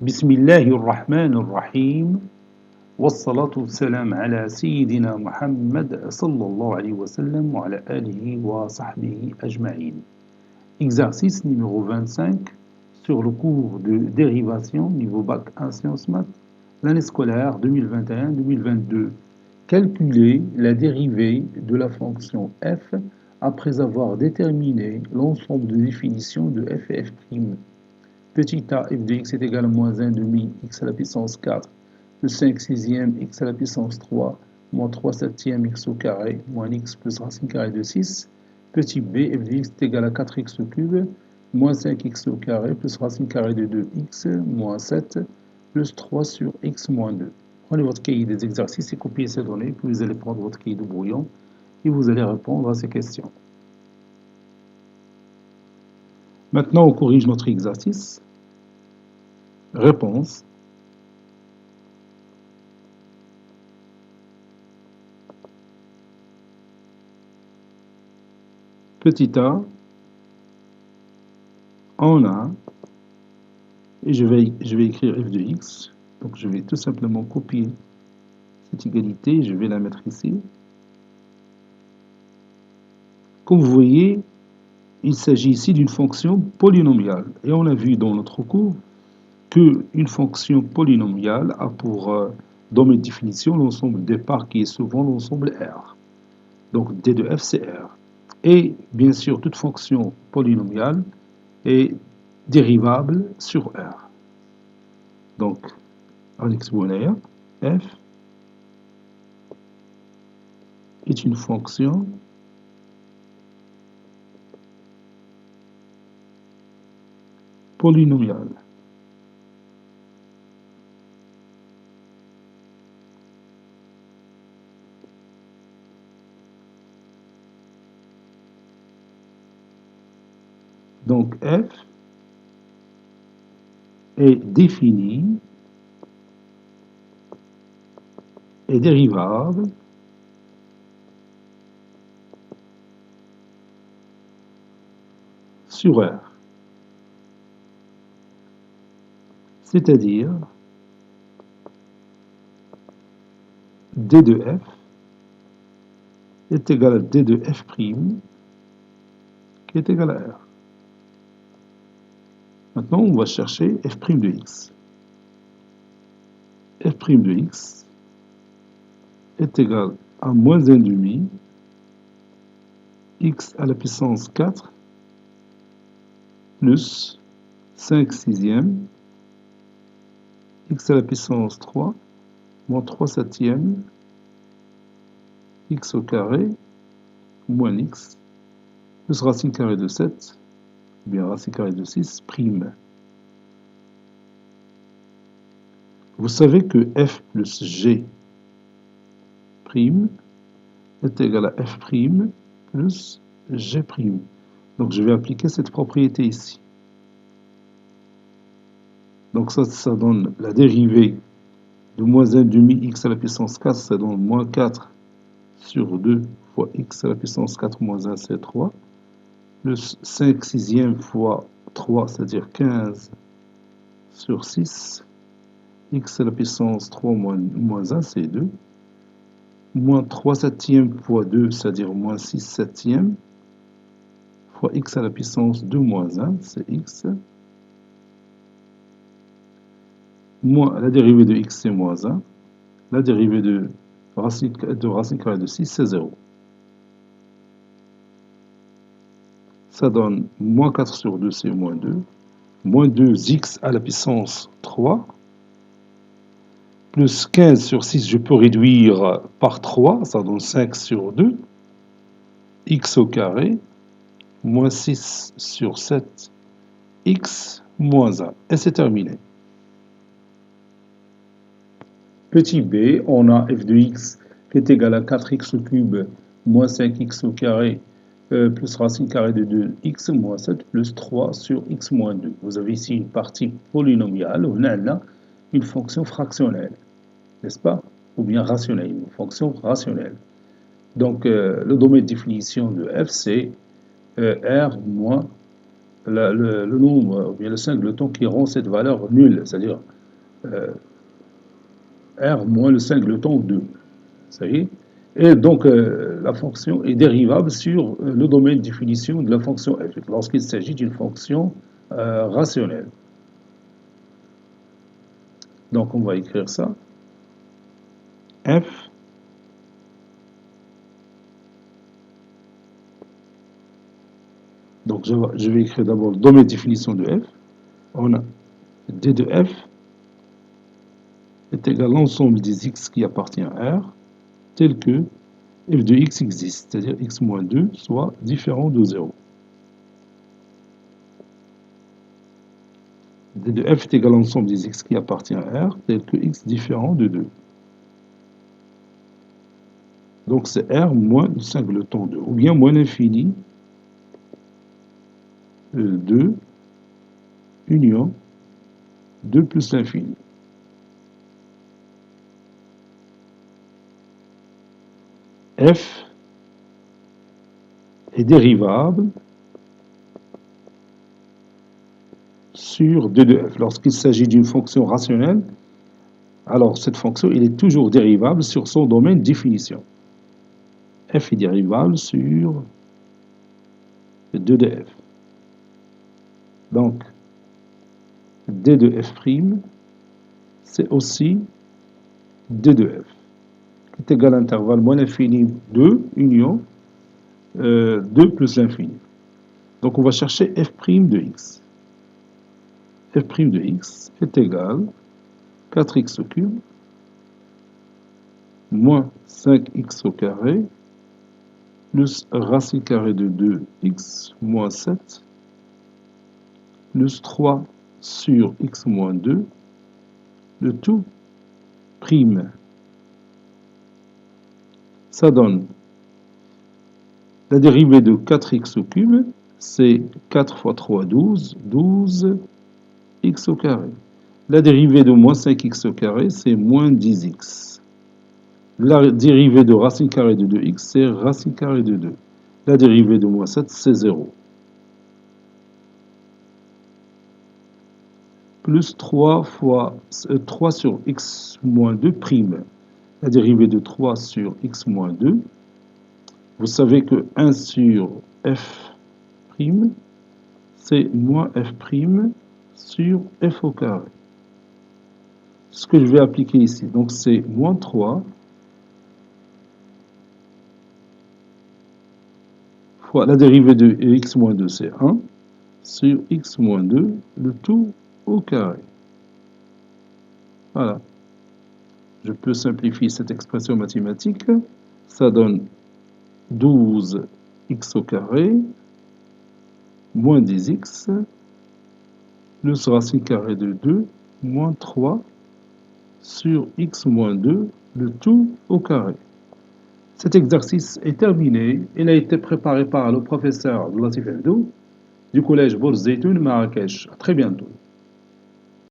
بسم الله الرحمن الرحيم والصلاة والسلام على سيدنا محمد صلى الله عليه وسلم وعلى آله وصحبه أجمعين. Exercice numéro 25 sur le cours de dérivation niveau bac 1 sciences maths, l'année scolaire 2021-2022. Calculer la dérivée de la fonction f après avoir déterminé l'ensemble de définitions de f et f'. Petit a f de x est égal à moins 1 demi x à la puissance 4 plus 5 sixième x à la puissance 3 moins 3 septième x au carré moins x plus racine carrée de 6. Petit b f de x est égal à 4x au cube moins 5x au carré plus racine carrée de 2x moins 7 plus 3 sur x moins 2. Prenez votre cahier des exercices et copiez ces données, puis vous allez prendre votre cahier de brouillon et vous allez répondre à ces questions. Maintenant, on corrige notre exercice. Réponse. Petit a, en a, et je vais écrire f de x. Donc je vais tout simplement copier cette égalité, je vais la mettre ici. Comme vous voyez, il s'agit ici d'une fonction polynomiale. Et on a vu dans notre cours qu'une fonction polynomiale a pour domaine de définition l'ensemble des parts qui est souvent l'ensemble R. Donc d de f c'est R. Et bien sûr, toute fonction polynomiale est dérivable sur R. Donc, en exponent, f est une fonction polynomiale. Donc f est défini et dérivable sur R. C'est-à-dire d de f est égal à d de f' qui est égal à R. Maintenant, on va chercher f' de x. f' de x est égal à moins 1 demi x à la puissance 4 plus 5 sixième x à la puissance 3 moins 3 septième x au carré moins x plus racine carrée de 7 ou bien racine carrée de 6 prime. Vous savez que f plus g prime est égal à f' plus g'. Donc je vais appliquer cette propriété ici. Donc ça donne la dérivée de moins 1 demi x à la puissance 4, ça donne moins 4 sur 2 fois x à la puissance 4 moins 1, c'est 3, plus 5 sixième fois 3, c'est-à-dire 15 sur 6, x à la puissance 3 moins 1, c'est 2, moins 3 septième fois 2, c'est-à-dire moins 6 septième, fois x à la puissance 2 moins 1, c'est x, moins la dérivée de x, c'est moins 1, la dérivée de racine carrée de 6, c'est 0. Ça donne moins 4 sur 2, c'est moins 2, moins 2x à la puissance 3, plus 15 sur 6, je peux réduire par 3, ça donne 5 sur 2, x au carré, moins 6 sur 7, x moins 1. Et c'est terminé. Petit b, on a f de x qui est égal à 4x au cube moins 5x au carré plus racine carrée de 2x moins 7 plus 3 sur x moins 2. Vous avez ici une partie polynomiale, on a là une fonction fractionnelle, n'est-ce pas? Ou bien rationnelle, une fonction rationnelle. Donc le domaine de définition de f, c'est R moins le nombre, ou bien le singleton qui rend cette valeur nulle, c'est-à-dire R moins le singleton 2. Ça y est. Et donc, la fonction est dérivable sur le domaine de définition de la fonction f, lorsqu'il s'agit d'une fonction rationnelle. Donc, on va écrire ça. F donc, je vais écrire d'abord le domaine de définition de f. On a d de f est égal à l'ensemble des x qui appartient à R, tel que f de x existe, c'est-à-dire x moins 2 soit différent de 0. D de f est égal à l'ensemble des x qui appartient à R, tel que x différent de 2. Donc c'est R moins le singleton 2, ou bien moins l'infini 2 union 2 plus l'infini. F est dérivable sur d de f. Lorsqu'il s'agit d'une fonction rationnelle, alors cette fonction elle est toujours dérivable sur son domaine de définition. F est dérivable sur d de f. Donc, d de f', c'est aussi d de f, qui est égal à l'intervalle moins l'infini 2 union 2 plus l'infini. Donc, on va chercher f' de x. F' de x est égal à 4x au cube moins 5x au carré plus racine carrée de 2x moins 7 plus 3 sur x moins 2, le tout prime. Ça donne la dérivée de 4x au cube, c'est 4 fois 3, 12, 12x au carré. La dérivée de moins 5x au carré, c'est moins 10x. La dérivée de racine carrée de 2x, c'est racine carrée de 2. La dérivée de moins 7, c'est 0. Plus 3 sur x moins 2 prime. La dérivée de 3 sur x moins 2. Vous savez que 1 sur f', c'est moins f' sur f au carré. Ce que je vais appliquer ici, donc c'est moins 3 fois la dérivée de x moins 2, c'est 1, sur x moins 2, le tout au carré. Voilà. Je peux simplifier cette expression mathématique. Ça donne 12x au carré moins 10x plus racine carrée de 2 moins 3 sur x moins 2, le tout au carré. Cet exercice est terminé. Il a été préparé par le professeur Latif Abdou du collège Bourz Zeytoun Marrakech. À très bientôt.